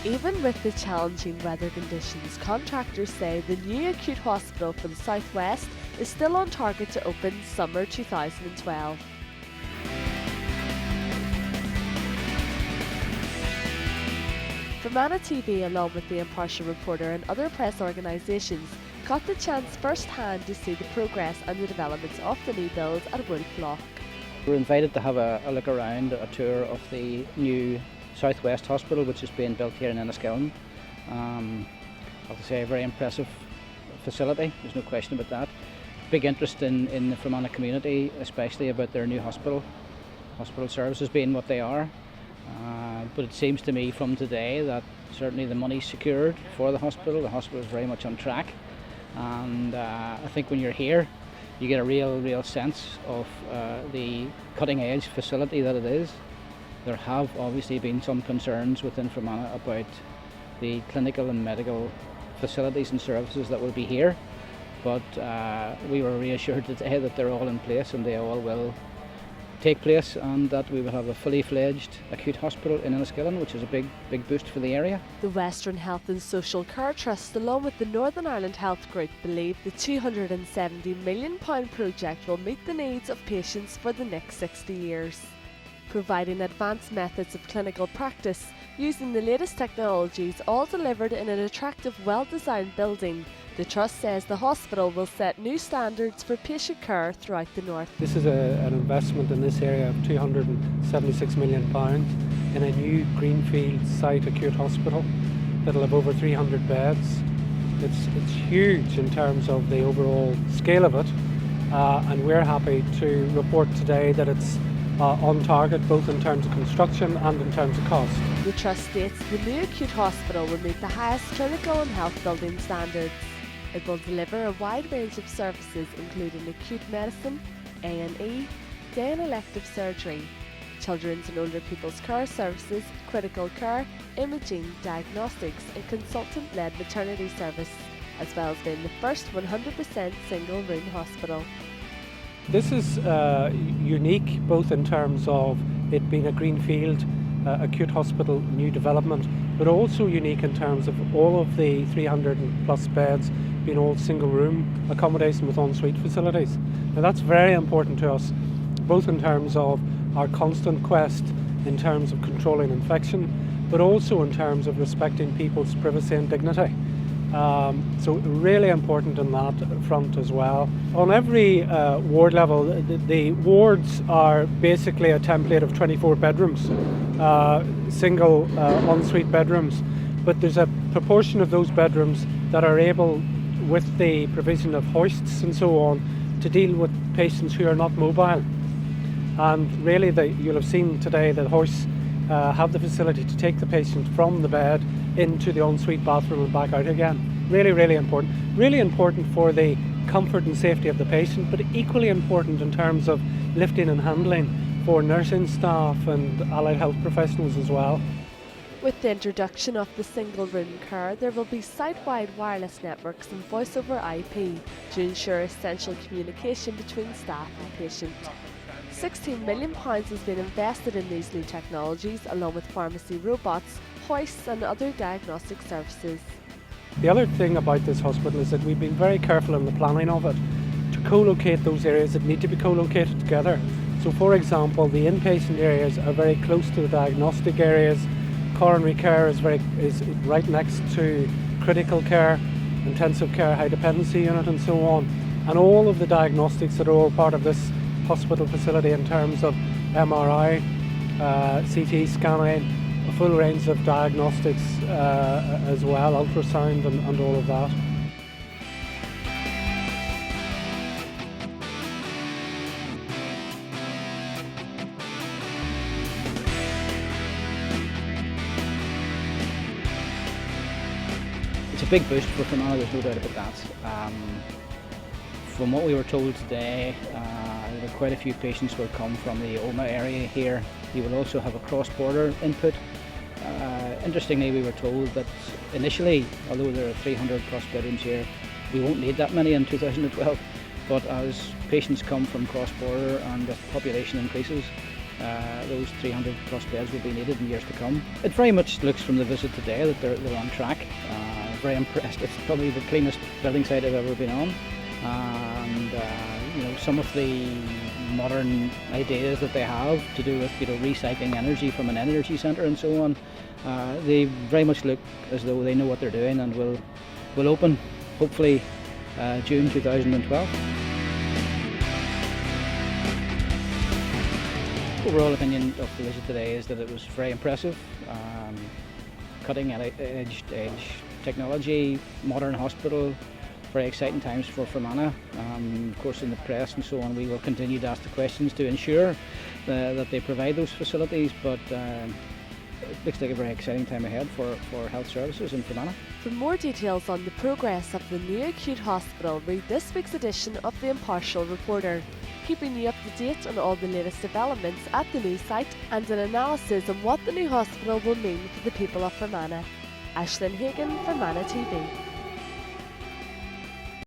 Even with the challenging weather conditions, contractors say the new acute hospital for the SouthWest is still on target to open summer 2012. Fermanagh TV, along with the Impartial Reporter and other press organisations, got the chance firsthand to see the progress and the developments of the new build at Wolfe Lough. We were invited to have a look around, a tour of the new SouthWest Hospital, which is being built here in Enniskillen. I have to say, a very impressive facility, there's no question about that. Big interest in the Fermanagh community, especially about their new hospital services being what they are. But it seems to me from today that certainly the money's secured for the hospital is very much on track. And I think when you're here, you get a real sense of the cutting edge facility that it is. There have obviously been some concerns within Fermanagh about the clinical and medical facilities and services that will be here, but we were reassured today that they're all in place and they all will take place, and that we will have a fully fledged acute hospital in Enniskillen, which is a big boost for the area. The Western Health and Social Care Trust, along with the Northern Ireland Health Group, believe the £270 million project will meet the needs of patients for the next 60 years. Providing advanced methods of clinical practice using the latest technologies, all delivered in an attractive, well-designed building, the Trust says the hospital will set new standards for patient care throughout the north. This is an investment in this area of £276 million in a new greenfield site acute hospital that'll have over 300 beds. It's huge in terms of the overall scale of it, and we're happy to report today that it's on target both in terms of construction and in terms of cost. The Trust states the new acute hospital will meet the highest clinical and health building standards. It will deliver a wide range of services including acute medicine, A&E, day and elective surgery, children's and older people's care services, critical care, imaging, diagnostics and consultant-led maternity service, as well as being the first 100% single-room hospital. This is unique both in terms of it being a greenfield acute hospital new development, but also unique in terms of all of the 300 plus beds being all single room accommodation with ensuite facilities. Now that's very important to us, both in terms of our constant quest in terms of controlling infection, but also in terms of respecting people's privacy and dignity. So really important on that front as well. On every ward level, the wards are basically a template of 24 bedrooms, single ensuite bedrooms, but there's a proportion of those bedrooms that are able, with the provision of hoists and so on, to deal with patients who are not mobile. And really you'll have seen today that hoists have the facility to take the patient from the bed into the ensuite bathroom and back out again. Really important. Really important for the comfort and safety of the patient, but equally important in terms of lifting and handling for nursing staff and allied health professionals as well. With the introduction of the single-room care, there will be site-wide wireless networks and voice-over IP to ensure essential communication between staff and patient. £16 million has been invested in these new technologies, along with pharmacy robots, hoists and other diagnostic services. The other thing about this hospital is that we've been very careful in the planning of it to co-locate those areas that need to be co-located together. So for example, the inpatient areas are very close to the diagnostic areas, coronary care is right next to critical care, intensive care, high dependency unit and so on. And all of the diagnostics that are all part of this hospital facility in terms of MRI, CT scanning, a full range of diagnostics as well, ultrasound and all of that. It's a big boost for Fermanagh, there's no doubt about that. From what we were told today, there are quite a few patients will come from the Oma area here. You will also have a cross-border input. Interestingly, we were told that initially, although there are 300 plus bedrooms here, we won't need that many in 2012. But as patients come from cross-border and the population increases, those 300 plus beds will be needed in years to come. It very much looks from the visit today that they're on track. Very impressed. It's probably the cleanest building site I've ever been on, and some of the modern ideas that they have to do with recycling energy from an energy centre and so on. They very much look as though they know what they're doing, and will open hopefully June 2012. Overall opinion of the visit today is that it was very impressive. Cutting edge technology, modern hospital, very exciting times for Fermanagh. Of course, in the press and so on, we will continue to ask the questions to ensure that they provide those facilities, but it looks like a very exciting time ahead for health services in Fermanagh. For more details on the progress of the new acute hospital, read this week's edition of the Impartial Reporter, keeping you up to date on all the latest developments at the new site and an analysis on what the new hospital will mean for the people of Fermanagh. Aislinn Hagan, Fermanagh TV.